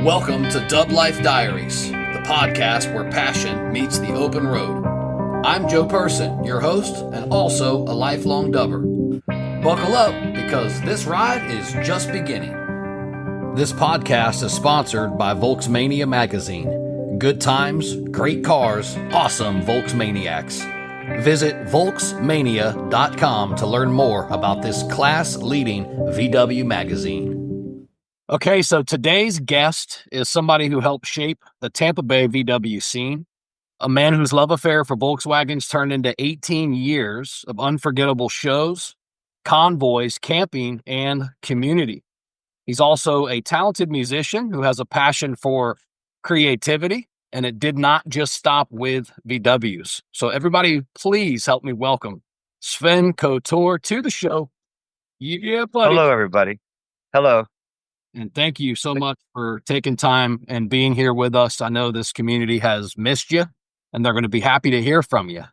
Welcome to DubLife Diaries, the podcast where passion meets the open road. I'm Joe Person, your host, and also a lifelong dubber. Buckle up, because this ride is just beginning. This podcast is sponsored by Volksmania magazine. Good times, great cars, awesome Volksmaniacs. Visit Volksmania.com to learn more about this class-leading VW magazine. Okay, so today's guest is somebody who helped shape the Tampa Bay VW scene, a man whose love affair for Volkswagens turned into 18 years of unforgettable shows, convoys, camping, and community. He's also a talented musician who has a passion for creativity, and it did not just stop with VWs. So everybody, please help me welcome Sven Couture to the show. Yeah, buddy. Hello, everybody. Hello. And thank you so much for taking time and being here with us. I know this community has missed you, and they're going to be happy to hear from you.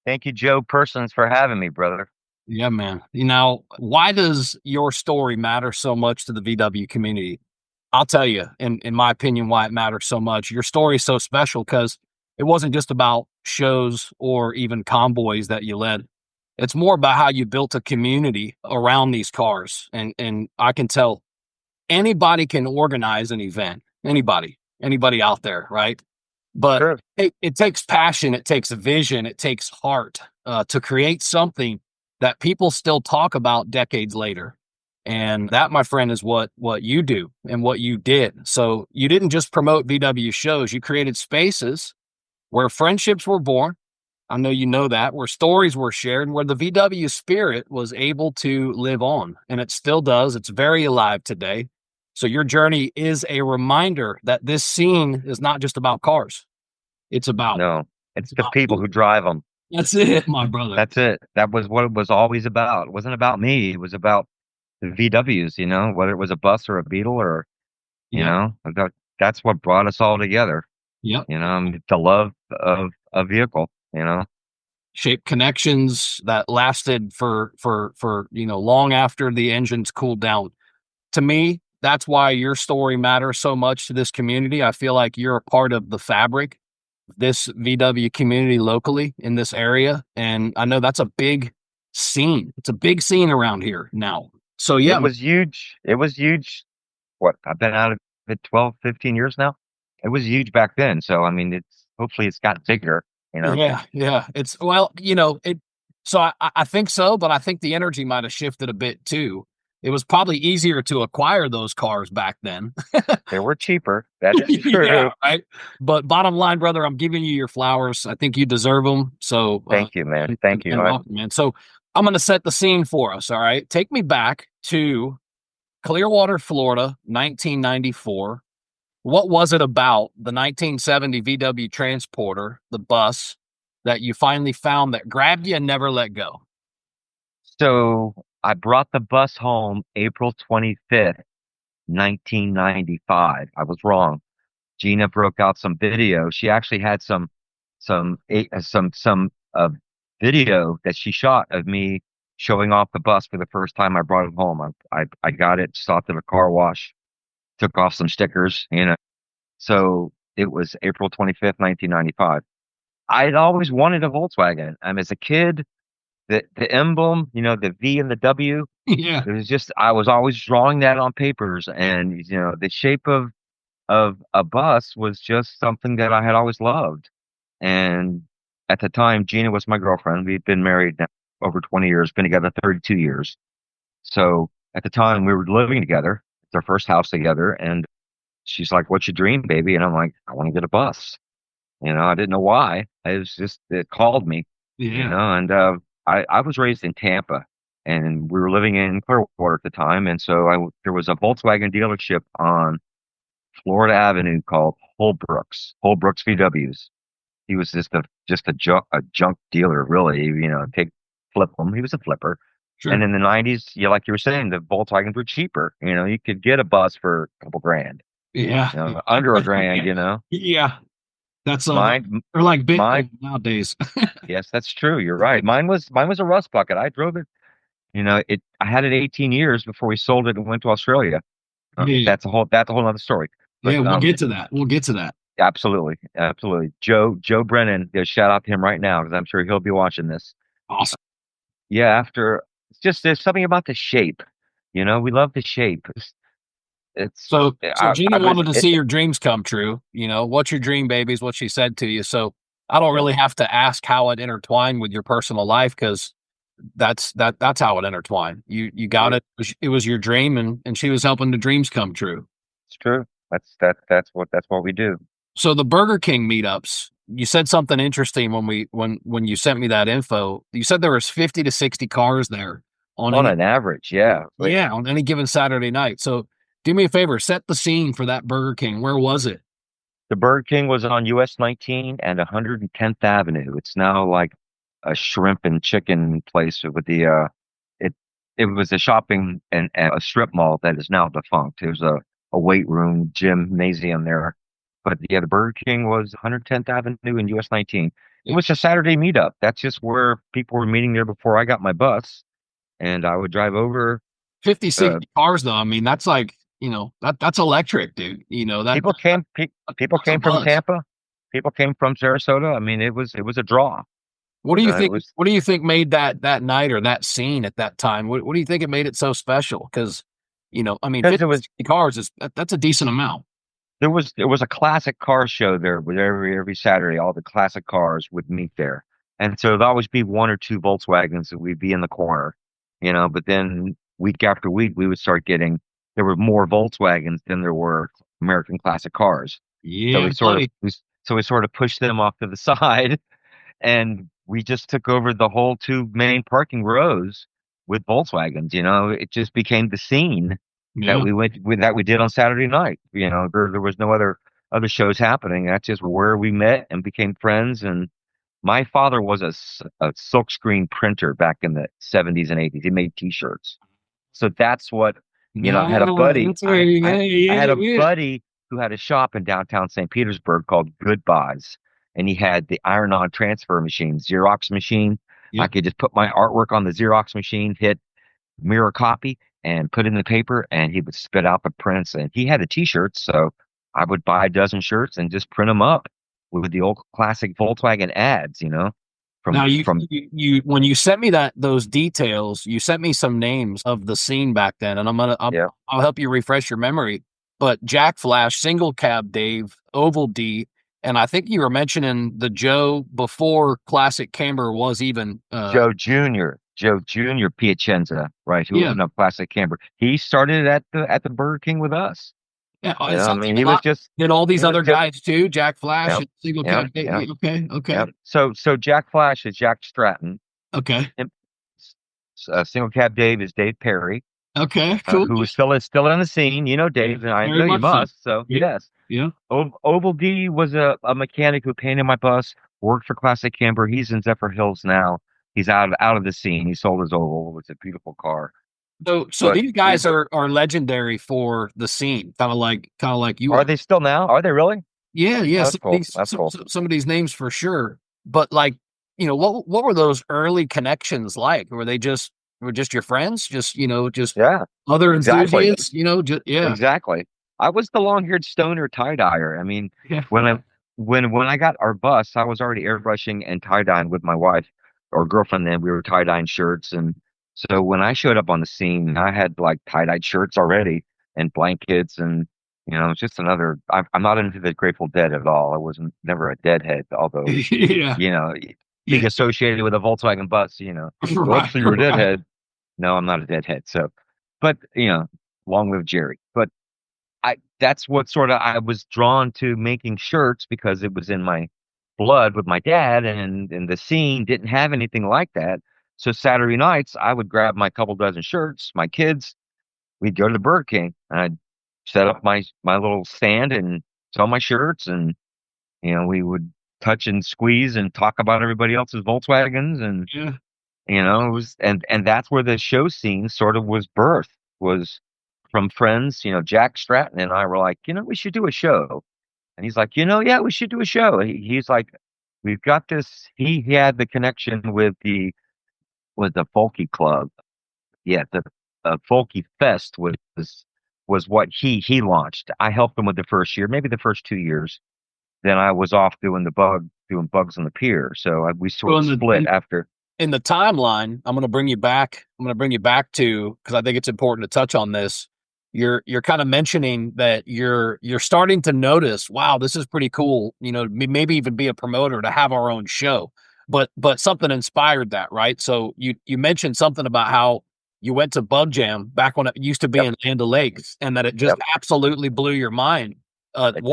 Thank you, Joe Persons, for having me, brother. Yeah, man. You know, why does your story matter so much to the VW community? I'll tell you, in my opinion, why it matters so much. Your story is so special because it wasn't just about shows or even convoys that you led. It's more about how you built a community around these cars. And I can tell anybody can organize an event. Anybody out there, right? But Sure. it takes passion, it takes vision, it takes heart to create something that people still talk about decades later. And that, my friend, is what you do and what you did. So you didn't just promote VW shows, you created spaces where friendships were born. I know you know that, where stories were shared, where the VW spirit was able to live on. And it still does. It's very alive today. So your journey is a reminder that this scene is not just about cars. It's about... No, it's the people who drive them. That's it, my brother. That's it. That was what it was always about. It wasn't about me. It was about the VWs, whether it was a bus or a Beetle or, that's what brought us all together. Yep. The love of a vehicle, Shape connections that lasted for long after the engines cooled down. To me, that's why your story matters so much to this community. I feel like you're a part of the fabric of this VW community locally in this area. And I know that's a big scene. It's a big scene around here now. So, yeah. It was huge. It was huge. What? I've been out of it 12, 15 years now. It was huge back then. So, hopefully it's gotten bigger, Yeah. It's, so I think so, but I think the energy might have shifted a bit too. It was probably easier to acquire those cars back then. They were cheaper. That is true. Yeah, right. But bottom line, brother, I'm giving you your flowers. I think you deserve them. So thank you, man. Thank you, welcome, man. So I'm going to set the scene for us. All right. Take me back to Clearwater, Florida, 1994. What was it about the 1970 VW Transporter, the bus, that you finally found that grabbed you and never let go? So I brought the bus home April 25th, 1995. I was wrong. Gina broke out some video. She actually had some video that she shot of me showing off the bus for the first time I brought it home. I got it, stopped at a car wash, took off some stickers, So it was April 25th, 1995. I'd always wanted a Volkswagen. As a kid, the emblem, the V and the W. Yeah. It was just, I was always drawing that on papers, and the shape of a bus was just something that I had always loved. And at the time, Gina was my girlfriend. We'd been married now over 20 years, been together 32 years. So at the time, we were living together. It's our first house together, and she's like, "What's your dream, baby?" And I'm like, "I want to get a bus." I didn't know why. It called me. Yeah. And I was raised in Tampa, and we were living in Clearwater at the time. And so there was a Volkswagen dealership on Florida Avenue called Holbrook's VWs. He was just a junk dealer, really. Flip them. He was a flipper. Sure. And in the 90s, like you were saying, the Volkswagens were cheaper. You could get a bus for a couple grand. Yeah. Under a grand. Yeah. That's mine. They're like Bitcoin nowadays. Yes, that's true. You're right. Mine was a rust bucket. I drove it. I had it 18 years before we sold it and went to Australia. Yeah. That's a whole other story. But Yeah, we'll get to that. We'll get to that. absolutely, absolutely. Joe Brennan, go shout out to him right now because I'm sure he'll be watching this. Awesome. Yeah, after it's just there's something about the shape. We love the shape. It's So Gina I was wanted to see your dreams come true. What's your dream, baby, is what she said to you. So I don't Yep, really have to ask how it intertwined with your personal life because that's how it intertwined. You got it, it. It was your dream, and she was helping the dreams come true. it's true. That's what we do. So the Burger King meetups, you said something interesting when you sent me that info. You said there was 50 to 60 cars there on On any an average, yeah. yeah, on any given Saturday night. So do me a favor, set the scene for that Burger King. Where was it? The Burger King was on US 19 and 110th Avenue. It's now like a shrimp and chicken place with it it was a shopping and a strip mall that is now defunct. It was a weight room, gymnasium there. But yeah, the Burger King was 110th Avenue and US 19. It was a Saturday meetup. That's just where people were meeting there before I got my bus. And I would drive over. 50, Uh, 60 cars though. I mean, that's like, that's electric, dude. people came pe people That's a came from buzz. Tampa. People came from Sarasota. I mean, it was a draw. What do you It think? was What do you think made that night or that scene at that time? What do you think it made it so special? Because, I mean, because 50 60 cars that's a decent amount. there was a classic car show there with every Saturday, all the classic cars would meet there. And so there'd always be one or two Volkswagens that we'd be in the corner. But then week after week we would start getting there were more Volkswagens than there were American classic cars. So Yeah, we sort of buddy. we, so we sort of pushed them off to the side and we just took over the whole two main parking rows with Volkswagens. It just became the scene that Yeah. we went with that we did on Saturday night. There was no other shows happening. That's just where we met and became friends. And my father was a silkscreen printer back in the 70s and 80s. He made T-shirts. So that's what, I had a No, buddy. that's where yeah, I yeah, had a yeah. buddy who had a shop in downtown St. Petersburg called Goodbyes. And he had the iron-on transfer machine, Xerox machine. I Yep. could just put my artwork on the Xerox machine, hit mirror copy, and put it in the paper, and he would spit out the prints. And he had the T-shirts, so I would buy a dozen shirts and just print them up with the old classic Volkswagen ads, Now from when you sent me those details, you sent me some names of the scene back then, and yeah, I'll help you refresh your memory. But Jack Flash, Single Cab Dave, Oval D, and I think you were mentioning the Joe before Classic Camber was even Joe Jr. Piacenza, right, who yeah. opened up Classic Camber. He started at the Burger King with us. Yeah, it I sounds mean, like a lot. Did all he these was other just, guys too? Jack Flash yeah, and Single yeah, Cab Dave. yeah, Yeah, okay, yeah. okay, So Jack Flash is Jack Stratton. okay, And, Single Cab Dave is Dave Perry, okay, cool. who is still in the scene. You know Yeah, Dave, and I very know you much so. must. So Yeah, yes, yeah. Oval D was a mechanic who painted my bus, worked for Classic Camber. He's in Zephyr Hills now. He's out of the scene. He sold his Oval. It's a beautiful car. So But these guys are legendary for the scene, kind of like you are are. they still now? Are they really? Yeah, yeah. Oh, that's Some of cool. these That's cool. some of these names for sure. But like, what were those early connections like? Were just your friends? Just Yeah, other exactly. enthusiasts? Just yeah, Exactly. I was the long-haired stoner tie-dyer. I mean, yeah. when I got our bus, I was already airbrushing and tie-dyeing with my wife or girlfriend then. We were tie-dyeing shirts. And so when I showed up on the scene, I had like tie-dyed shirts already and blankets and it's just I'm not into the Grateful Dead at all. I wasn't never a Deadhead, although, Yeah, you know, yeah. being associated with a Volkswagen bus, Right, so you're a right. deadhead. No, I'm not a deadhead. So, but long live Jerry. But that's what sort of I was drawn to making shirts because it was in my blood with my dad and the scene didn't have anything like that. So Saturday nights I would grab my couple dozen shirts, my kids, we'd go to the Burger King and I'd set up my little stand and sell my shirts and we would touch and squeeze and talk about everybody else's Volkswagens and Yeah. it was and that's where the show scene sort of was birthed was from friends. Jack Stratton and I were like, we should do a show. And he's like, yeah, we should do a show. He's like, we've got this. He had the connection with the Volkey Club. Yeah, the Volkey Fest was was what he launched. I helped him with the first year, maybe the first 2 years. Then I was off doing bugs on the pier. So we sort Well, of split after. in the timeline, I'm going to bring you back. I'm going to bring you back to, because I think it's important to touch on this. You're kind of mentioning that you're starting to notice, wow, this is pretty cool. Maybe even be a promoter to have our own show. But something inspired that, right? So you mentioned something about how you went to Bug Jam back when it used to be Yep, in Land O'Lakes, and that it just yep, absolutely blew your mind. it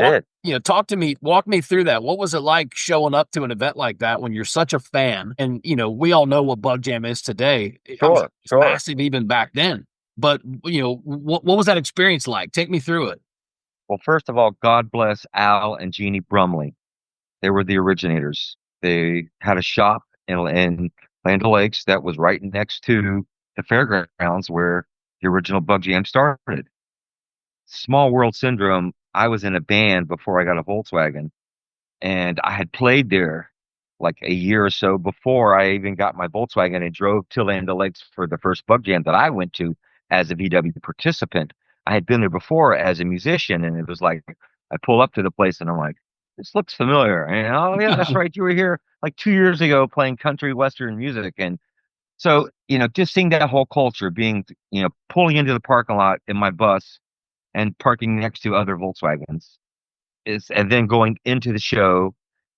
did. Walk me through that. What was it like showing up to an event like that when you're such a fan? And, we all know what Bug Jam is today. I'm sure Sure, it's sure. massive even back then. But, what was that experience like? Take me through it. Well, first of all, God bless Al and Jeannie Brumley. They were the originators. They had a shop in Land O'Lakes that was right next to the fairgrounds where the original Bug Jam started. Small world syndrome. I was in a band before I got a Volkswagen, and I had played there like a year or so before I even got my Volkswagen and drove to Land O'Lakes for the first Bug Jam that I went to as a VW participant. I had been there before as a musician, and it was like I pull up to the place and I'm like, this looks familiar. And oh yeah, that's right. You were here like 2 years ago playing country western music. And so, just seeing that whole culture being, pulling into the parking lot in my bus and parking next to other Volkswagens and then going into the show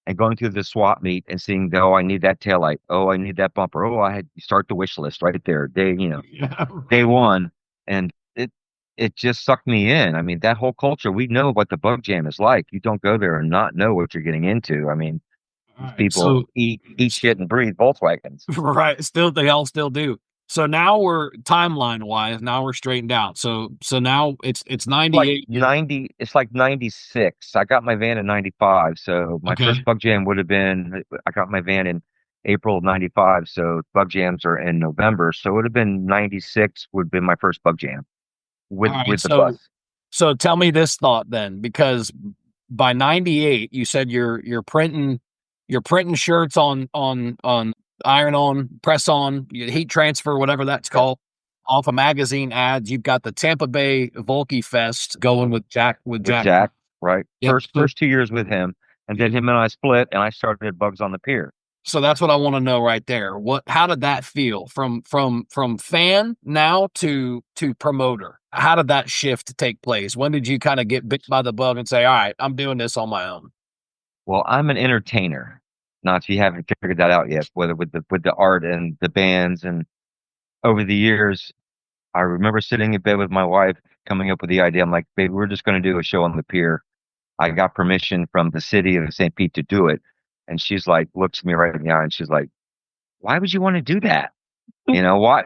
and going through the swap meet and seeing, oh, I need that taillight. Oh, I need that bumper. Oh, you start the wish list right there. Yeah. Day one. And it just sucked me in. I mean, that whole culture, we know what the Bug Jam is like. You don't go there and not know what you're getting into. I mean, All these right. people eat shit and breathe Volkswagens. Right. They all still do. So now we're timeline wise, now we're straightened out. So now it's Like 98. 90, it's like 96. I got my van in 95. So my first Okay. Bug Jam would have been, I got my van in April of 95. So Bug Jams are in November. So it would have been 96 would have been my first Bug Jam All with right. the bus. So tell me this thought then, because by 98, you said you're printing shirts on iron on, press on, heat transfer, whatever that's Yep. called, off of magazine ads. You've got the Tampa Bay Volkey Fest going with Jack With Jack, right? Yep. First 2 years with him. And then him and I split and I started Bugs on the Pier. So that's what I want to know right there. How did that feel from fan now to promoter? How did that shift take place? When did you kind of get bit by the bug and say, all right, I'm doing this on my own? Well, I'm an entertainer. Not if you haven't figured that out yet, whether with the art and the bands. And over the years, I remember sitting in bed with my wife, coming up with the idea. I'm like, baby, we're just going to do a show on the pier. I got permission from the city of St. Pete to do it. And she's like, looks me right in the eye and she's like, why would you want to do that? Why?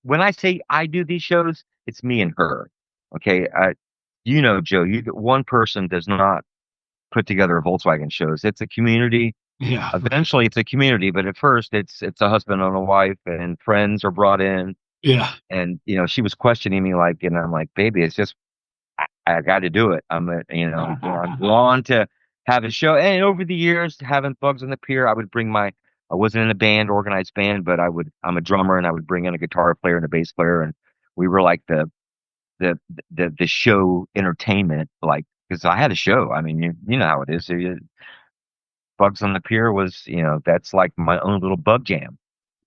When I say I do these shows, it's me and her. Okay. Joe, one person does not put together Volkswagen shows. It's a community. Yeah. Eventually it's a community, but at first it's a husband and a wife and friends are brought in. Yeah. And, she was questioning me like, and I'm like, baby, it's just, I got to do it. I'm drawn to have a show. And over the years, having Bugs on the Pier, I wasn't in a band, organized band, but I'm a drummer and I would bring in a guitar player and a bass player. And we were like the show entertainment, like, because I had a show. I mean, you know how it is. Bugs on the Pier was, that's like my own little bug jam.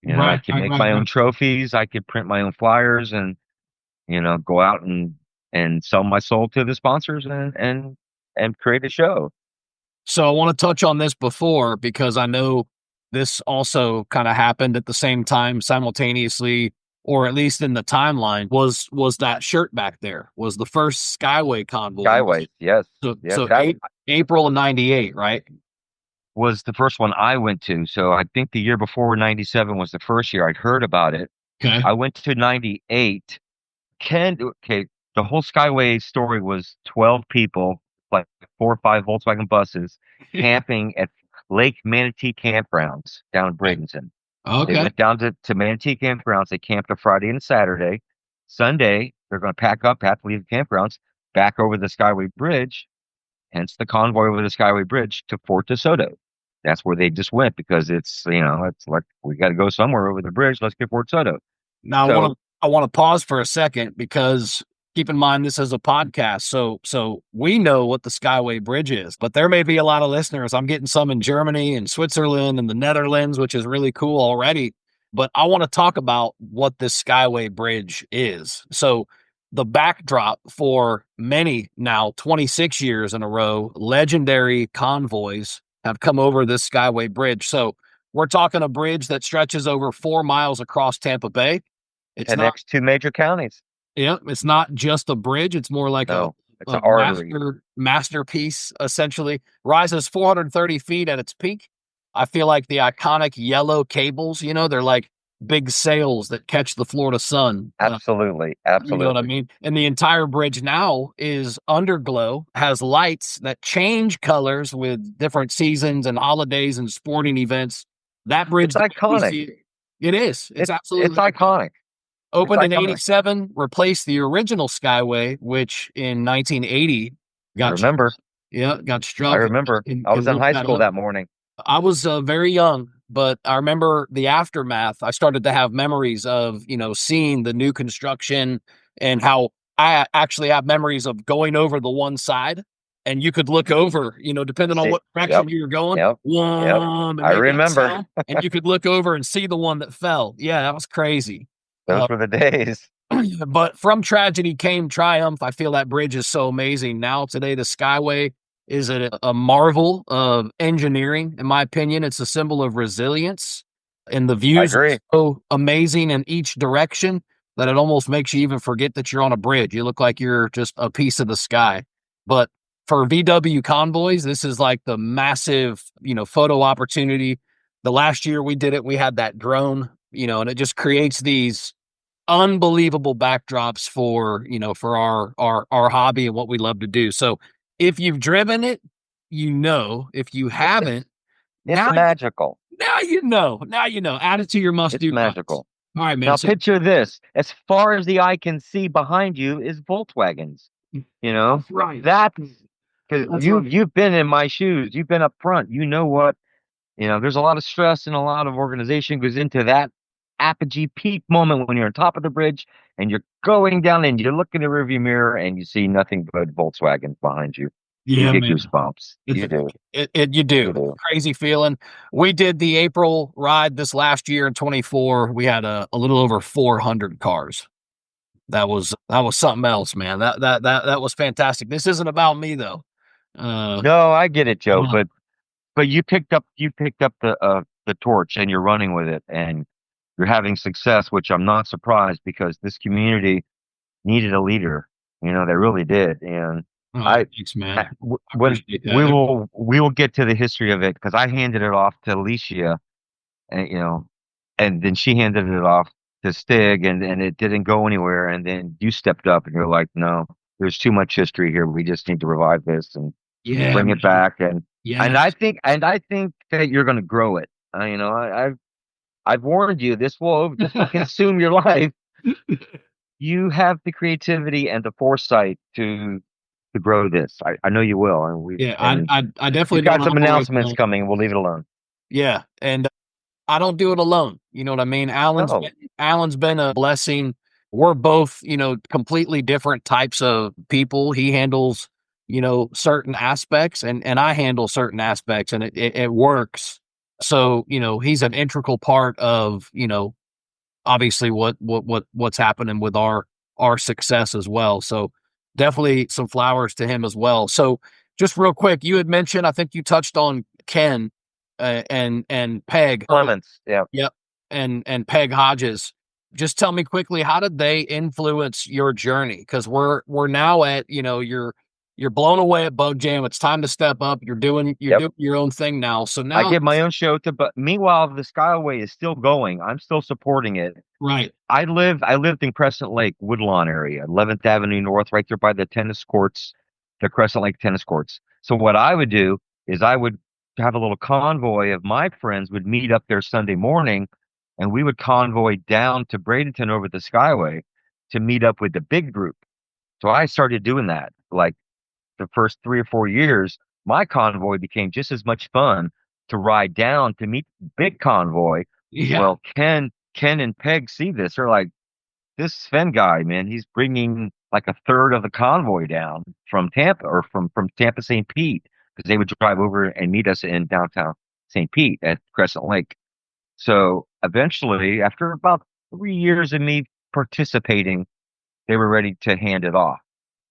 I Right. could Right. make Right. my own Right. trophies. I could print my own flyers and, go out and sell my soul to the sponsors and create a show. So I want to touch on this before because I know this also kind of happened at the same time simultaneously, or at least in the timeline. Was that shirt back there? Was the first Skyway convoy? Skyways, yes, So yes. so That April of '98, right? was the first one I went to. So I think the year before 97 was the first year I'd heard about it. Okay. I went to 98. Okay, the whole Skyway story was 12 people, like 4 or 5 Volkswagen buses, camping at Lake Manatee campgrounds down in Bradenton. They Okay. went down to Manatee campgrounds. They camped a Friday and a Saturday. Sunday, they're going to pack up, have to leave the campgrounds, back over the Skyway Bridge, hence the convoy over the Skyway Bridge to Fort DeSoto. That's where they just went because it's like we got to go somewhere over the bridge. Let's get Fort DeSoto. Now So I want to pause for a second because keep in mind this is a podcast, so we know what the Skyway Bridge is, but there may be a lot of listeners. I'm getting some in Germany and Switzerland and the Netherlands, which is really cool already. But I want to talk about what this Skyway Bridge is. So the backdrop for many now 26 years in a row, legendary convoys have come over this Skyway Bridge. So we're talking a bridge that stretches over 4 miles across Tampa Bay. It's not Connects two major counties. Yeah, it's not just a bridge. It's more like No, it's a an artery. masterpiece, essentially. Rises 430 feet at its peak. I feel like the iconic yellow cables, they're like big sails that catch the Florida sun. Absolutely. You know what I mean? And the entire bridge now is underglow, has lights that change colors with different seasons and holidays and sporting events. That bridge, It's iconic. it is. It's absolutely it's iconic. Opened in 87, replaced the original Skyway, which in 1980 got remember. got struck. I remember. I was in high school that morning. I was very young, but I remember the aftermath. I started to have memories of, seeing the new construction and how I actually have memories of going over the one side and you could look over, depending on what direction you were going. I remember. And you could look over and see the one that fell. Yeah, that was crazy. Those were the days. But from tragedy came triumph. I feel that bridge is so amazing. Now, today, the Skyway is a marvel of engineering, in my opinion. It's a symbol of resilience, and the views are so amazing in each direction that it almost makes you even forget that you're on a bridge. You look like you're just a piece of the sky. But for VW convoys, this is like the massive, photo opportunity. The last year we did it, we had that drone, and it just creates these unbelievable backdrops for, for our hobby and what we love to do. So if you've driven it, if you haven't, it's magical. Now you know. Add it to your must-do. It's magical. All right, man. Now picture this. As far as the eye can see behind you is Volkswagens. Right. That's because you've been in my shoes. You've been up front. You know what? There's a lot of stress and a lot of organization goes into that apogee peak moment when you're on top of the bridge and you're going down and you look in the rearview mirror and you see nothing but Volkswagen behind you. Yeah, you get goosebumps. You do. You do. Crazy feeling. We did the April ride this last year in 24. We had a little over 400 cars. That was something else, man. That was fantastic. This isn't about me though. No, I get it, Joe. But you picked up the torch and you're running with it and you're having success, which I'm not surprised because this community needed a leader. They really did. And thanks, man. We will get to the history of it because I handed it off to Alicia, and and then she handed it off to Stig, and it didn't go anywhere. And then you stepped up and you're like, no, there's too much history here. We just need to revive this and bring it back. And I think that you're going to grow it. I've warned you. This will consume your life. You have the creativity and the foresight to grow this. I know you will. And I definitely got some announcements coming. We'll leave it alone. Yeah, and I don't do it alone. You know what I mean? Alan's been a blessing. We're both, completely different types of people. He handles, certain aspects, and I handle certain aspects, and it works. So, he's an integral part of, obviously what's happening with our success as well. So definitely some flowers to him as well. So just real quick, you had mentioned, I think you touched on Ken and Peg Clements. Yeah. Yep. And Peg Hodges. Just tell me quickly, how did they influence your journey? Because we're now at, you're blown away at Bug Jam. It's time to step up. You're doing your own thing now. So now I get my own show but meanwhile the Skyway is still going. I'm still supporting it. Right. I lived in Crescent Lake, Woodlawn area, 11th Avenue North, right there by the tennis courts, the Crescent Lake tennis courts. So what I would do is I would have a little convoy of my friends would meet up there Sunday morning, and we would convoy down to Bradenton over the Skyway to meet up with the big group. So I started doing that. Like the first 3 or 4 years, my convoy became just as much fun to ride down to meet the big convoy. Yeah. Well, Ken and Peg see this. They're like, this Sven guy, man, he's bringing like a third of the convoy down from Tampa or from Tampa St. Pete because they would drive over and meet us in downtown St. Pete at Crescent Lake. So eventually, after about 3 years of me participating, they were ready to hand it off.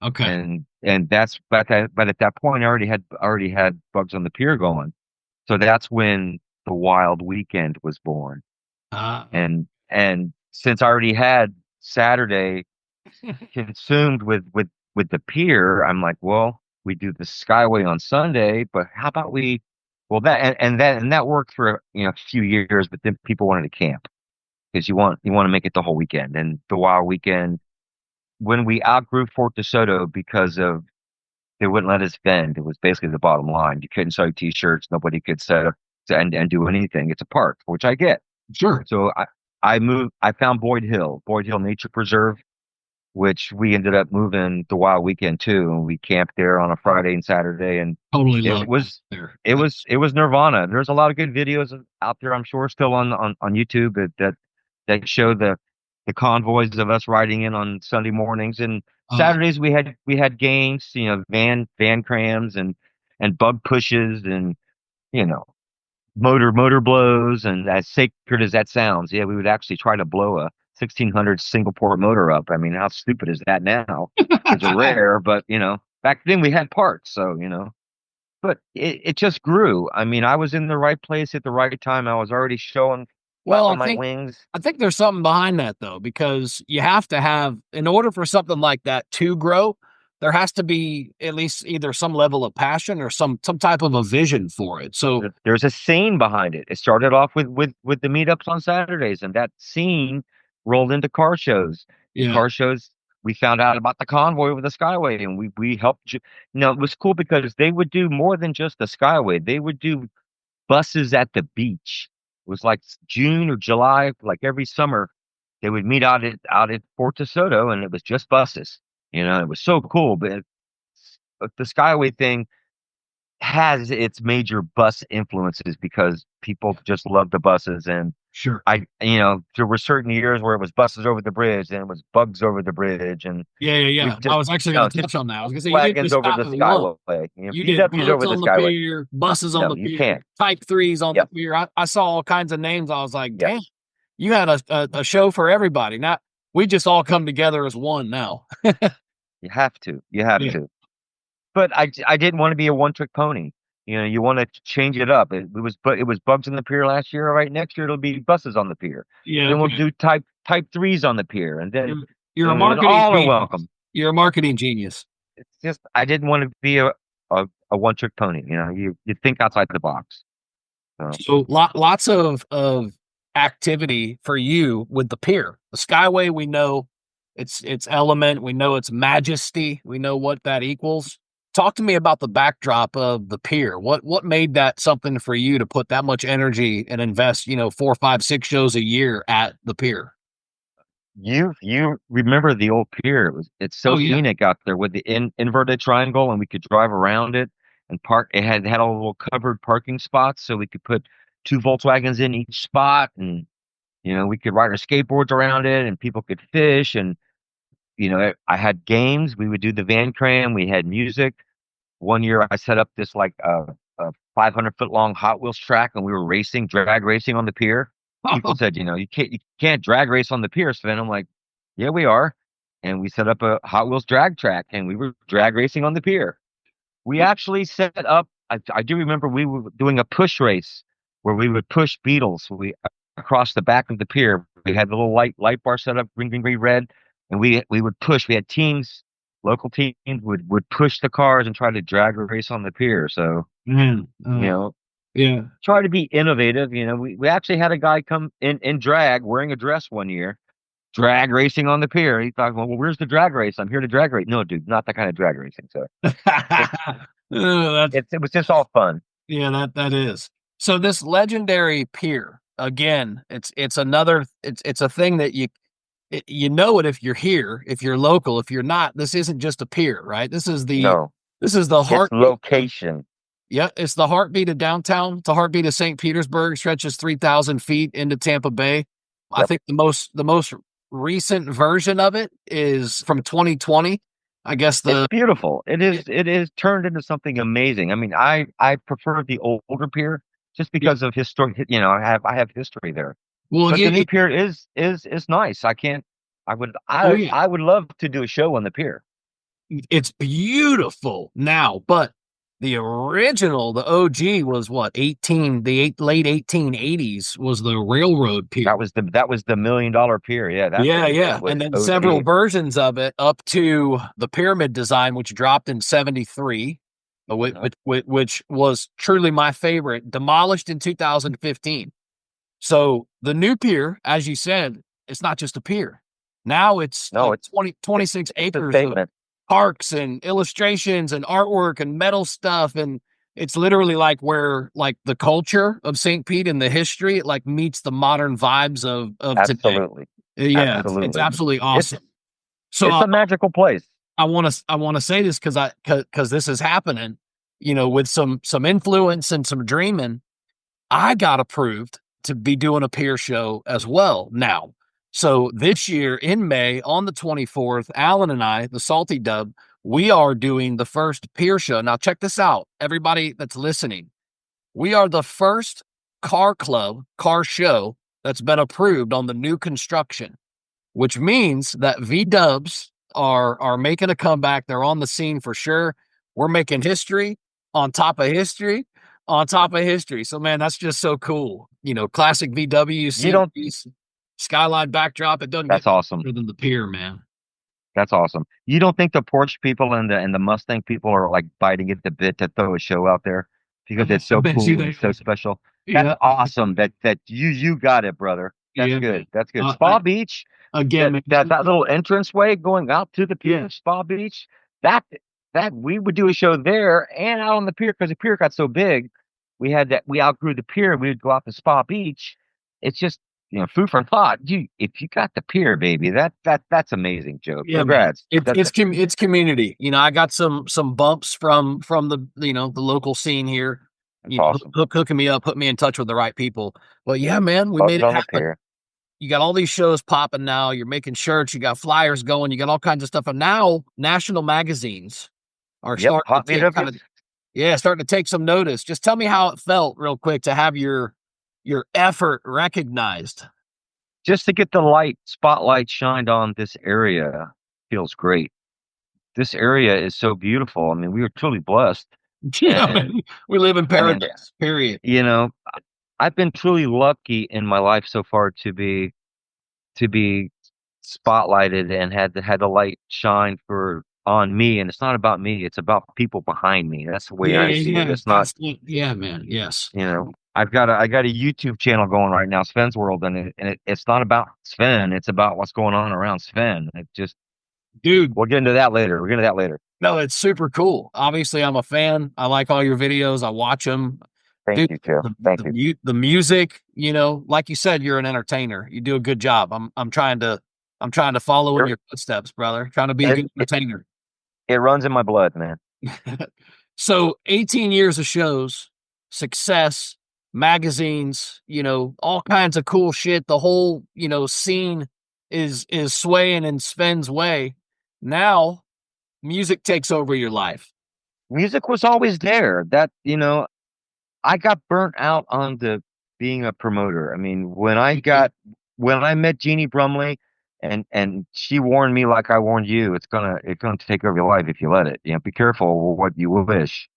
Okay. And that's but at that point I already had Bugs on the Pier going. So that's when the Wild Weekend was born. And since I already had Saturday consumed with the Pier, I'm like, well, we do the Skyway on Sunday, but how about we well that worked for a few years, but then people wanted to camp because you want to make it the whole weekend. And the Wild Weekend, when we outgrew Fort DeSoto because of they wouldn't let us vend. It was basically the bottom line. You couldn't sell T-shirts. Nobody could set up and do anything. It's a park, which I get. Sure. So I moved. I found Boyd Hill Nature Preserve, which we ended up moving the Wild Weekend to, and we camped there on a Friday and Saturday, and Totally love it was there. it was Nirvana. There's a lot of good videos out there, I'm sure, still on YouTube that show the convoys of us riding in on Sunday mornings, and Saturdays we had games, van crams and bug pushes and you know motor blows, and as sacred as that sounds, yeah, we would actually try to blow a 1600 single port motor up. I mean, how stupid is that now? It's rare, but back then we had parts, so but it just grew. I mean, I was in the right place at the right time. I was already showing Well, my wings. I think there's something behind that though, because you have to have, in order for something like that to grow, there has to be at least either some level of passion or some type of a vision for it. So There's a scene behind it. It started off with the meetups on Saturdays, and that scene rolled into car shows. In yeah, car shows, we found out about the convoy over the Skyway, and we helped. It was cool because they would do more than just the Skyway. They would do buses at the beach. It was like June or July, like every summer, they would meet out at Fort DeSoto, and it was just buses. It was so cool. But the Skyway thing has its major bus influences because people just love the buses. And sure. there were certain years where it was buses over the bridge and it was bugs over the bridge, and Yeah. just I was actually going to just touch on that. I was going to say, you didn't wagons just over stop the at one. Skyway. You did VWs boats over the on the Skyway. pier, buses on No, the you pier, can't. Type 3s on Yep. the pier. I saw all kinds of names. I was like, Yep. damn, you had a show for everybody. Now, we just all come together as one now. You have to. You have Yeah. to. But I didn't want to be a one-trick pony. You want to change it up. It was bugs on the pier last year. All right, next year it'll be buses on the pier. Yeah. Then we'll do type 3s on the pier, and then You're a and marketing all are genius. welcome. You're a marketing genius. It's just I didn't want to be a one-trick pony. You think outside the box. So lots of activity for you with the pier. The Skyway, we know its element, we know its majesty, we know what that equals. Talk to me about the backdrop of the pier. What made that something for you to put that much energy and invest, 4, 5, 6 shows a year at the pier? You remember the old pier? It's so scenic out there with the inverted triangle, and we could drive around it and park. It had all little covered parking spots, so we could put 2 Volkswagens in each spot, and we could ride our skateboards around it, and people could fish. And I had games. We would do the van cram. We had music. One year, I set up this like a 500-foot long Hot Wheels track, and we were drag racing on the pier. People said, you can't drag race on the pier, Sven. I'm like, yeah, we are. And we set up a Hot Wheels drag track, and we were drag racing on the pier. We actually set up, I do remember we were doing a push race where we would push beetles across the back of the pier. We had the little light bar set up, green, green, green, red, and we would push. We had teams, local teams would push the cars and try to drag race on the pier. So, yeah, try to be innovative. We actually had a guy come in drag wearing a dress one year, drag racing on the pier. He thought, well, where's the drag race? I'm here to drag race. No, dude, not that kind of drag racing. So it was just all fun. Yeah, that is. So this legendary pier, again, it's another, it's a thing that you if you're here, if you're local. If you're not, this isn't just a pier, right? This is the heart location. Yeah, it's the heartbeat of downtown. It's the heartbeat of St. Petersburg. Stretches 3,000 feet into Tampa Bay. Yep. I think the most recent version of it is from 2020. I guess It's beautiful. It is turned into something amazing. I mean, I prefer the older pier just yeah, because of history. You know, I have history there. well, But the yeah, new pier is nice. I can't. I would oh I yeah, I would love to do a show on the pier. it's beautiful now, but the original, the OG was what, 18, late 1880s was the railroad pier. That was the $1 million pier. Yeah, that Yeah, thing yeah. was And then several OG. versions of it up to the pyramid design, which dropped in 73, Mhm. which was truly my favorite, demolished in 2015. So the new pier, as you said, it's not just a pier. Now it's No, it's 20, it's 26 it's a acres of statement. parks and illustrations and artwork and metal stuff. And it's literally like where like the culture of St. Pete and the history, it like meets the modern vibes of today. Absolutely, Yeah, it's absolutely. absolutely It's awesome. So it's a magical place. I want to say this because this is happening, with some influence and some dreaming. I got approved to be doing a peer show as well now. So this year in May on the 24th, Alan and I, the Salty Dub, we are doing the first peer show. Now check this out, everybody that's listening. We are the first car show that's been approved on the new construction, which means that V Dubs are making a comeback. They're on the scene for sure. We're making history on top of history on top of history. So man, that's just so cool. Classic VW You don't. series, skyline backdrop. It doesn't get That's awesome. better than the pier, man. That's awesome. You don't think the Porsche people and the Mustang people are like biting at the bit to throw a show out there because it's I so bet you cool they and so special? That's yeah. awesome. That you got it, brother. That's Yeah, man. good. That's good. Spa I Beach, again, that man. that little entranceway going out to the Yeah. pier, Spa Beach. That that we would do a show there and out on the pier because the pier got so big. We outgrew the pier. We would go out to Spa Beach. It's just food for thought. If you got the pier, baby, that's amazing, Joe. Yeah, man. Congrats. It's That it's it's community. I got some bumps from the the local scene here. That's awesome. Hooking me up, put me in touch with the right people. But yeah, man, we Love made it it on the happen. pier. You got all these shows popping now. You're making shirts. You got flyers going. You got all kinds of stuff. And now national magazines are Yep, starting to hot take kind VW. of starting to take some notice. Just tell me how it felt real quick to have your effort recognized. Just to get the spotlight shined on this area feels great. This area is so beautiful. I mean, we were truly blessed. Yeah, And man. We live in I mean, paradise. Period. you know, I've been truly lucky in my life so far to be spotlighted and had the light shine for on me. And it's not about me, it's about people behind me. That's the way Yeah, I see it. yeah. It's not, Yeah, man. Yes. I got a YouTube channel going right now, Sven's World, and it's not about Sven. It's about what's going on around Sven. It just Dude, we'll get into that later. We're get into that later. no, it's super cool. Obviously, I'm a fan. I like all your videos. I watch them. Thank Dude, you, Joe. Thank you. the music, like you said, you're an entertainer. You do a good job. I'm trying to follow in You're- your footsteps, brother. Trying to be a It, good it, entertainer. it runs in my blood, man. So 18 years of shows, success, magazines, all kinds of cool shit. The whole, scene is swaying in Sven's way. Now music takes over your life. Music was always there. I got burnt out on the being a promoter. I mean, when I met Jeannie Brumley and she warned me like I warned you, it's gonna take over your life if you let it. Be careful what you wish.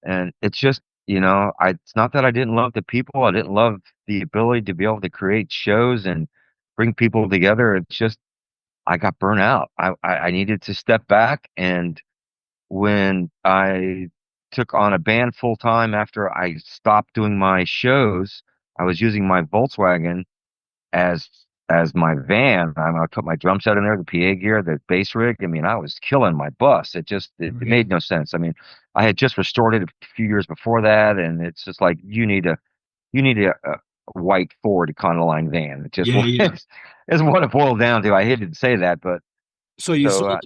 And it's just, it's not that I didn't love the people. I didn't love the ability to be able to create shows and bring people together. It's just I got burnt out. I needed to step back, and when I took on a band full time after I stopped doing my shows, I was using my Volkswagen as as my van. I put my drum set in there, the PA gear, the bass rig. I mean, I was killing my bus. It Yeah. made no sense. I mean, I had just restored it a few years before that, and it's just like you need a white Ford Econoline van. It just Yeah, yeah. is what it boiled down to. I hated to say that, but So you so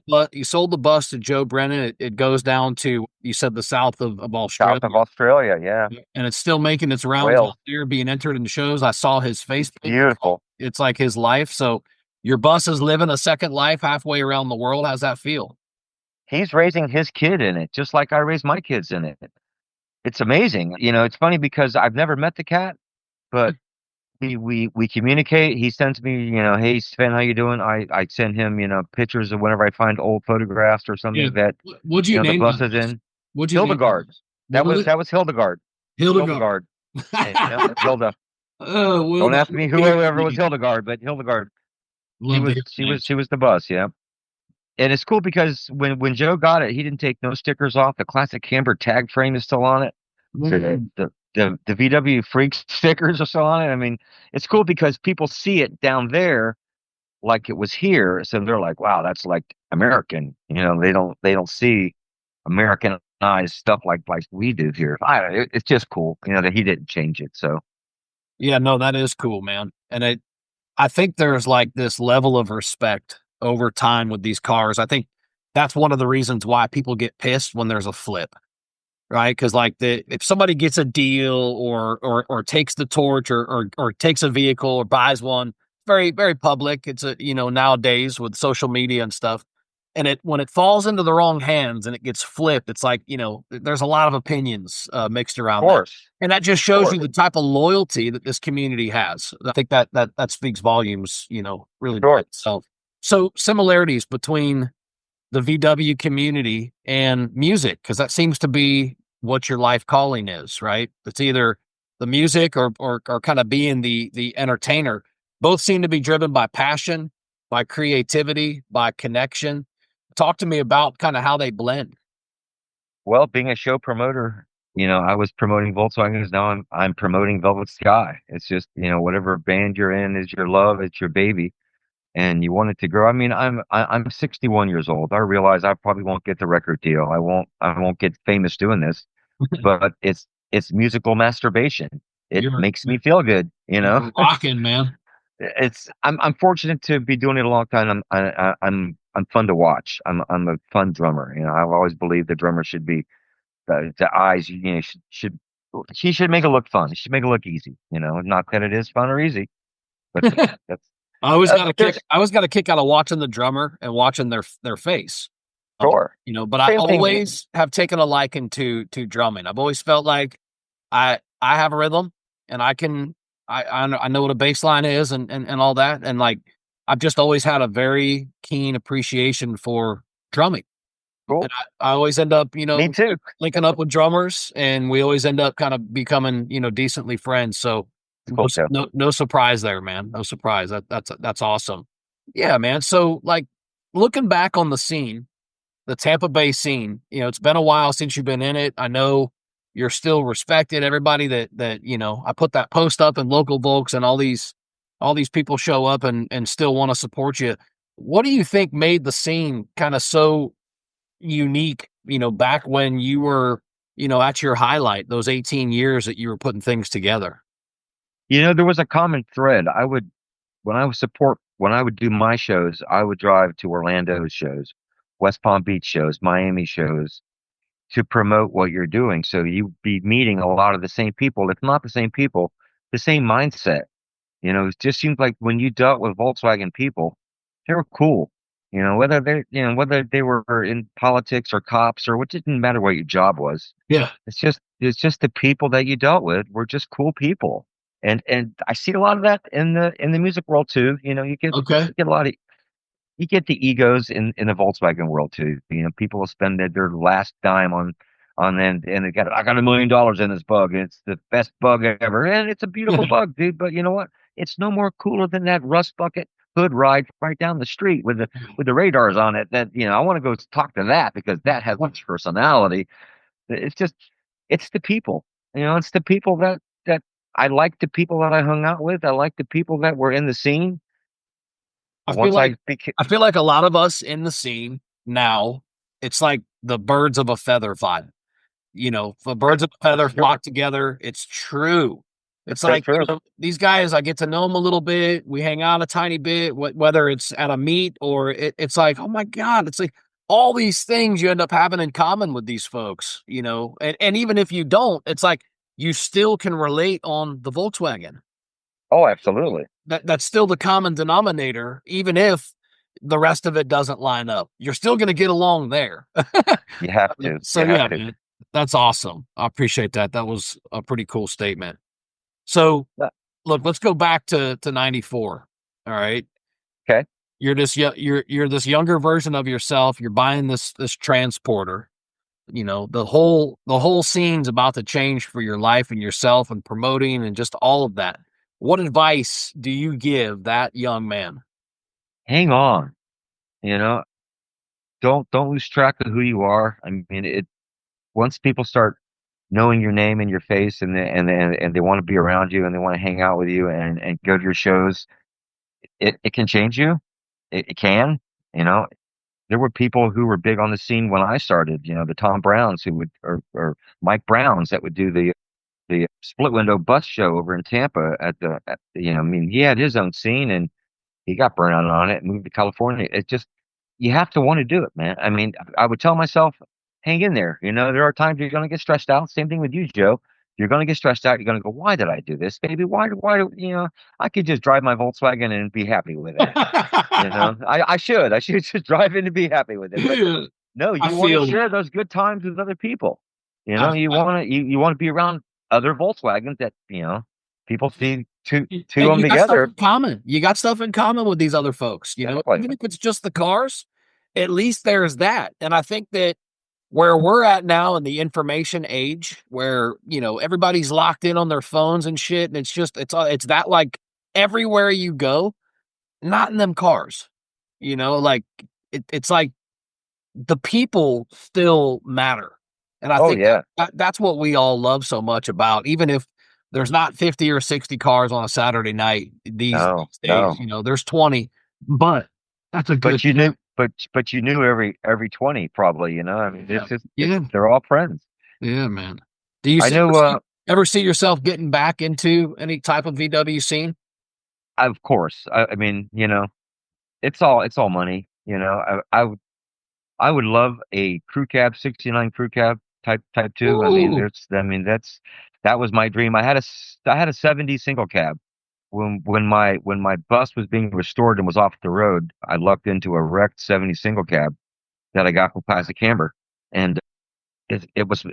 sold the bus to Joe Brennan. It goes down to, you said, the south of south Australia, of Australia, yeah, and it's still making its rounds out Wales, there, being entered in shows. I saw his it's Facebook. beautiful. It's like his life. So Your bus is living a second life halfway around the world. How's that feel? He's raising his kid in it, just like I raised my kids in it. It's amazing. It's funny because I've never met the cat, but we communicate. He sends me, hey Sven, how you doing? I send him, pictures of whenever I find old photographs or Yeah. something that What'd you the name bus that is bus? in. What'd you name that Hildegard. bus? What That was was it? that was Hildegard. Hildegard. Hildegard. Yeah, Hilda. Well, Don't I ask me whoever was Hildegard, but Hildegard. She love to was hear she was names. she was the bus. Yeah. And it's cool because when Joe got it, he didn't take no stickers off. The classic camber tag frame is still on it. So Mm. the VW Freaks stickers are still on it. I mean, it's cool because people see it down there like it was here, so they're like, "Wow, that's like American." They don't see Americanized stuff like we do here. It's just cool, that he didn't change it. So Yeah, no, that is cool, man. And I think there's like this level of respect over time with these cars. I think that's one of the reasons why people get pissed when there's a flip, right? Because like if somebody gets a deal or takes the torch or takes a vehicle or buys one, very very public. It's nowadays with social media and stuff, and it when it falls into the wrong hands and it gets flipped, it's like there's a lot of opinions mixed of around that, course, and that just of shows you course, the type of loyalty that this community has. I think that speaks volumes, really by sure. itself. So similarities between the VW community and music, because that seems to be what your life calling is, right? It's either the music or kind of being the entertainer. Both seem to be driven by passion, by creativity, by connection. Talk to me about kind of how they blend. Well, being a show promoter, I was promoting Volkswagens. Now I'm promoting Velvet Sky. It's just, whatever band you're in is your love, it's your baby, and you want it to grow. I mean, I'm 61 years old. I realize I probably won't get the record deal. I won't get famous doing this, but it's musical masturbation. It You're makes me feel good, you're rocking, man. I'm fortunate to be doing it a long time. I'm fun to watch. I'm a fun drummer. I've always believed the drummer should be the eyes. Should he should make it look fun. He should make it look easy. Not that it is fun or easy, but that's I always got a kick. there's I always got a kick out of watching the drummer and watching their face. sure But I same thing. always have taken a liking to drumming. I've always felt like I have a rhythm and I know what a bass line is and all that. And like I've just always had a very keen appreciation for drumming. Cool. And I always end up, Me too. linking up with drummers and we always end up kind of becoming, decently friends. So Cool too. no surprise there, man. No surprise. That's awesome. Yeah, man. So like looking back on the scene, the Tampa Bay scene, it's been a while since you've been in it. I know you're still respected. Everybody that I put that post up in local Volks and all these people show up and still want to support you. What do you think made the scene kind of so unique, back when you were, at your highlight, those 18 years that you were putting things together? There was a common thread. When I would do my shows, I would drive to Orlando shows, West Palm Beach shows, Miami shows to promote what you're doing. So you'd be meeting a lot of the same people, if not the same people, the same mindset. It just seemed like when you dealt with Volkswagen people, they were cool. Whether they were in politics or cops or what, didn't matter what your job was. Yeah. It's just the people that you dealt with were just cool people. And I see a lot of that in the music world too. Okay. You get a lot of you get the egos in the Volkswagen world too. People will spend their last dime on and I got $1 million in this bug. And it's the best bug ever, and it's a beautiful bug, dude. But you know what? It's no more cooler than that rust bucket hood ride right down the street with the radars on it. That I want to go talk to that because that has much personality. It's just it's the people. It's the people that I like the people that I hung out with. I like the people that were in the scene. I feel Once like I became I feel like a lot of us in the scene now, it's like the birds of a feather vibe. The birds of a feather flock together. It's true. It's so like, true. these guys, I get to know them a little bit. We hang out a tiny bit, whether it's at a meet or it's like, oh my God, it's like all these things you end up having in common with these folks, and even if you don't, it's like you still can relate on the Volkswagen. Oh, absolutely. That's still the common denominator, even if the rest of it doesn't line up. You're still going to get along there. You have to. So You have yeah, to. man, that's awesome. I appreciate that. That was a pretty cool statement. So Yeah. look, let's go back to 94. All right. Okay. You're this younger version of yourself. You're buying this transporter. You know, the whole scene's about to change for your life and yourself and promoting and just all of that. What advice do you give that young man? Hang on. You know, don't lose track of who you are. I mean, it once people start knowing your name and your face, and they want to be around you and they want to hang out with you and go to your shows, it can change you. It can. You know, there were people who were big on the scene when I started. You know, the Tom Browns who would or Mike Browns that would do the split window bus show over in Tampa you know, I mean, he had his own scene and he got burned out on it and moved to California. It just, you have to want to do it, man. I mean, I would tell myself, hang in there. You know, there are times you're going to get stressed out. Same thing with you, Joe. You're going to get stressed out. You're going to go, why did I do this, baby? You know, I could just drive my Volkswagen and be happy with it. You know, I should just drive in and be happy with it. But no, I you want to feel share those good times with other people. You know, I, you I, want to, you want to be around other Volkswagens that, you know, people see two of and them you got stuff together. in common. You got stuff in common with these other folks. You know, Exactly. even if it's just the cars, at least there's that. And I think that where we're at now in the information age, where everybody's locked in on their phones and shit, and it's that like everywhere you go, not in them cars. Like it's like the people still matter. And I Oh think yeah. that's what we all love so much about, even if there's not 50 or 60 cars on a Saturday night No, these days, no. there's 20, but that's a good But you knew, trip. but you knew every 20 probably. You know, I mean, Yeah. it's Yeah. they're all friends. Yeah, man. Do you I see, know. ever see yourself getting back into any type of VW scene? Of course. I mean, you know, it's all money. You know, I would love a crew cab, 69 crew cab type two. I mean, Ooh. that was my dream. I had a 70 single cab. When my bus was being restored and was off the road, I lucked into a wrecked 70 single cab that I got from Classic Camber. And it was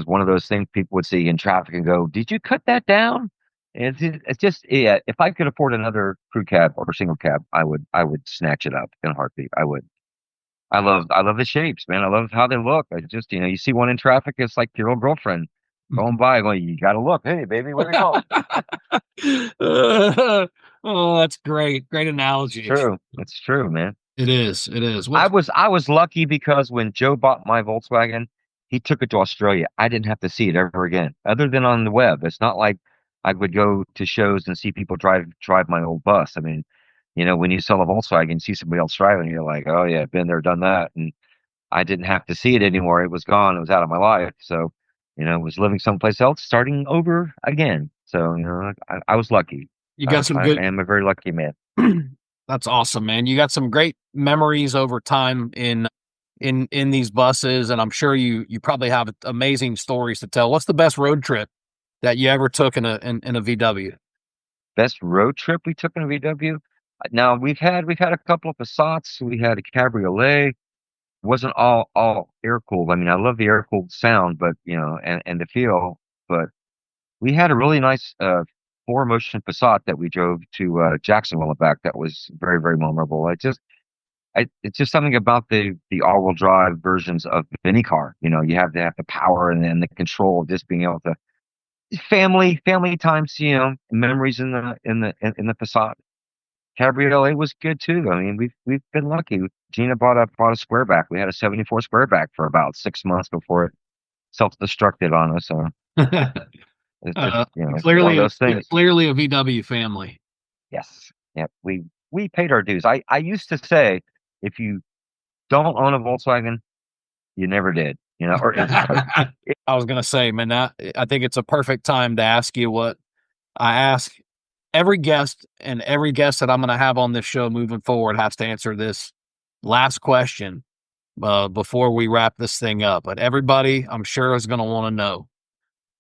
one of those things people would see in traffic and go, "Did you cut that down?" And it's just, yeah. If I could afford another crew cab or single cab, I would snatch it up in a heartbeat. I would. I love the shapes, man. I love how they look. I just, you see one in traffic, it's like your old girlfriend going by, going, "You got to look, hey baby, where you going?" Oh, that's great. Great It's analogy. true. It's true, man. It is. It is. I was lucky because when Joe bought my Volkswagen, he took it to Australia. I didn't have to see it ever again, other than on the web. It's not like I would go to shows and see people drive my old bus. I mean, when you sell a Volkswagen, you see somebody else driving, you're like, oh yeah, been there, done that. And I didn't have to see it anymore. It was gone. It was out of my life. So, was living someplace else, starting over again. So, I was lucky. You got some I good. am a very lucky man. That's awesome, man. You got some great memories over time in these buses, and I'm sure you probably have amazing stories to tell. What's the best road trip that you ever took in a VW? Best road trip we took in a VW. Now we've had a couple of Passats. We had a Cabriolet. Wasn't all air cooled. I mean, I love the air cooled sound, but and the feel. But we had a really nice four motion Passat that we drove to Jacksonville and back. That was very very memorable. It's just something about the all wheel drive versions of any car. You have to have the power and then the control of just being able to family times. Memories in the Passat. Cabriolet was good too. I mean, we've been lucky. Gina bought a squareback. We had a '74 squareback for about 6 months before it self-destructed on us. So it's just uh, one of those things. clearly a VW family. Yes, yeah. We paid our dues. I used to say, if you don't own a Volkswagen, you never did. Or I was gonna say, man, I think it's a perfect time to ask you what I ask every guest, and every guest that I'm gonna have on this show moving forward has to answer this last question before we wrap this thing up. But everybody, I'm sure, is gonna want to know,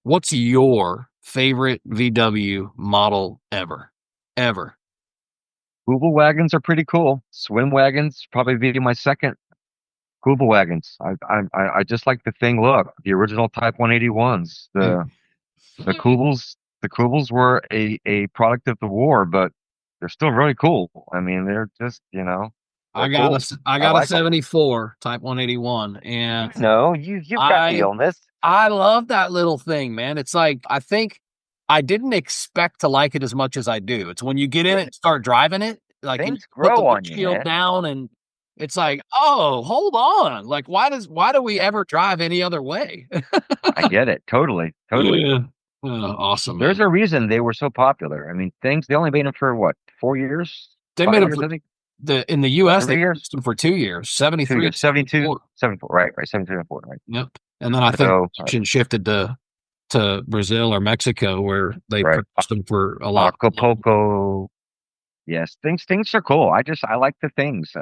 what's your favorite VW model ever? Ever? Google wagons are pretty cool. Swim wagons probably be my second. Google wagons. I just like the thing. Look, the original Type 181s. The Kubels were a product of the war, but they're still really cool. I mean, they're just, they're cool. I I got a like them. 74 Type 181, and No, you've got the illness. I love that little thing, man. It's like, I think I didn't expect to like it as much as I do. It's when you get in it and start driving it, like you Things put the grow on you, windshield man. down, and it's like, oh, hold on. Like, why do we ever drive any other way? I get it. Totally. Yeah. Oh, awesome, man. There's a reason they were so popular. I mean, they only made them for what, 4 years? They 5 made them years, for I think. in the US, 3 they years? used them for 2 years, 73, 2 years, 72, 74. 74, right, 72 and 4, right. Yep. And then I think So, production shifted to Brazil or Mexico, where they right. produced them for a lot. Acapulco. Yes, things are cool. I like the things.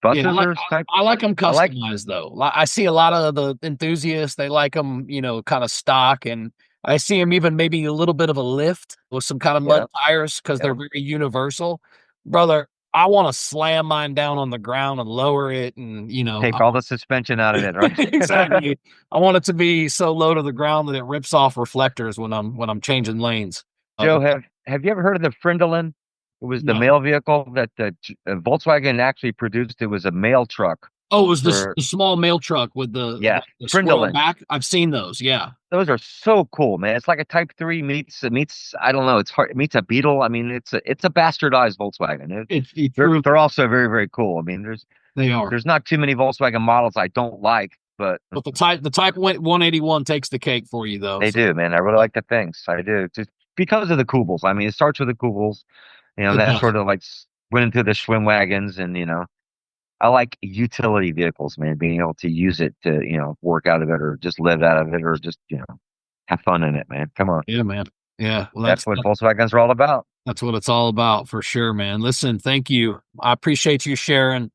Buses Yeah, are type. I like them I like. customized though. I see a lot of the enthusiasts, they like them, kind of stock, and I see them even maybe a little bit of a lift with some kind of mud Yeah, tires because they're very universal. Brother, I want to slam mine down on the ground and lower it, and take all the suspension out of it, right? exactly. I want it to be so low to the ground that it rips off reflectors when I'm changing lanes. Joe, have you ever heard of the Frendelin? It was the No. mail vehicle that Volkswagen actually produced. It was a mail truck. Oh, it was for- the small mail truck with the squirrel Frendelin. back. I've seen those. Yeah. Those are so cool, man. It's like a Type 3 meets I don't know, it's hard, it meets a Beetle. I mean, it's a bastardized Volkswagen. They're also very, very cool. I mean, they are. there's not too many Volkswagen models I don't like, but the Type 181 takes the cake for you though. they do, man. I really like the things. I do. Just because of the Kubels. I mean, it starts with the Kubels. That sort of like went into the swim wagons, and I like utility vehicles, man. Being able to use it to work out of it, or just live out of it, or just have fun in it, man. Come on. Yeah, man. Yeah, well, that's what Volkswagens are all about. That's what it's all about, for sure, man. Listen, thank you. I appreciate you sharing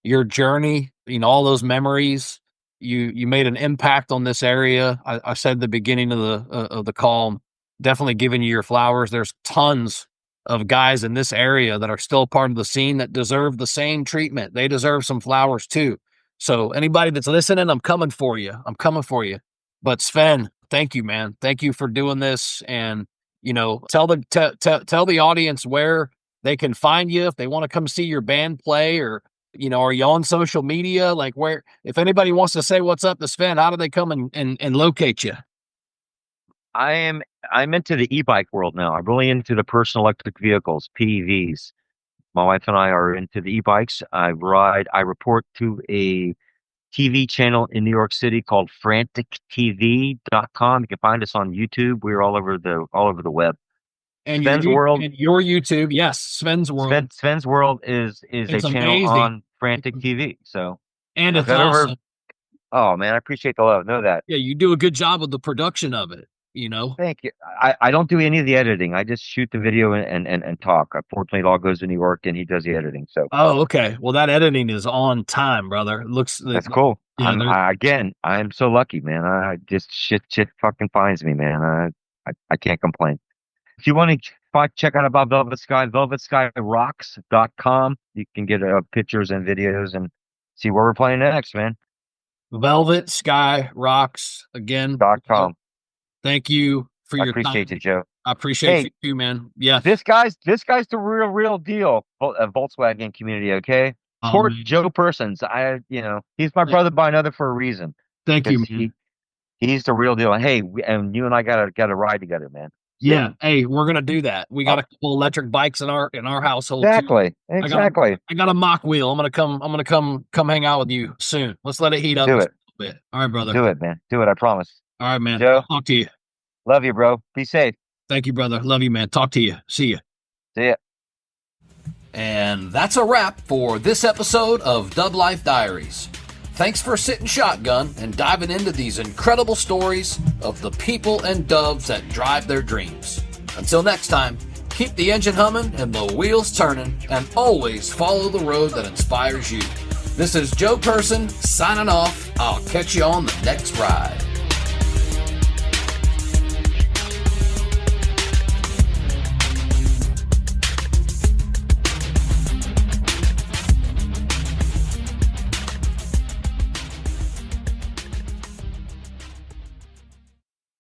your journey. All those memories. You made an impact on this area. I said at the beginning of the call, definitely giving you your flowers. There's tons of guys in this area that are still part of the scene that deserve the same treatment. They deserve some flowers too. So anybody that's listening, I'm coming for you. But Sven, thank you, man. Thank you for doing this. And, tell the audience where they can find you if they want to come see your band play, or, are you on social media? Like, where, if anybody wants to say what's up to Sven, how do they come and locate you? I'm into the e-bike world now. I'm really into the personal electric vehicles, PEVs. My wife and I are into the e-bikes. I report to a TV channel in New York City called frantictv.com. You can find us on YouTube. We're all over the web. And Sven's World. And your YouTube, yes, Sven's World. Sven's World is a channel amazing. On Frantic TV. So, and it's awesome. Oh man, I appreciate the love. Know that. Yeah, you do a good job with the production of it. Thank you. I don't do any of the editing. I just shoot the video and talk. Unfortunately, it all goes to New York, and he does the editing. So. Oh, okay. Well, that editing is on time, brother. That's cool. Yeah, I'm so lucky, man. I just shit fucking finds me, man. I can't complain. If you want to check out about Velvet Sky, velvetskyrocks.com. You can get pictures and videos and see where we're playing next, man. Velvet Sky Rocks again. .com. Thank you for your time. I appreciate you, Joe. I appreciate you too, man. Yeah. This guy's the real deal. Volkswagen community, okay? Support Joe Persons. He's my brother by another for a reason. Thank you, man. He's the real deal. Hey, and you and I got to ride together, man. Yeah. Hey, we're gonna do that. We got a couple electric bikes in our household. Exactly. Too. Exactly. I got a mock wheel. I'm gonna come hang out with you soon. Let's let it heat up a little bit. All right, brother. Do it, man. Do it. I promise. All right, man. Joe, talk to you. Love you, bro. Be safe. Thank you, brother. Love you, man. Talk to you. See you. See ya. And that's a wrap for this episode of DubLife Diaries. Thanks for sitting shotgun and diving into these incredible stories of the people and doves that drive their dreams. Until next time, keep the engine humming and the wheels turning, and always follow the road that inspires you. This is Joe Person signing off. I'll catch you on the next ride.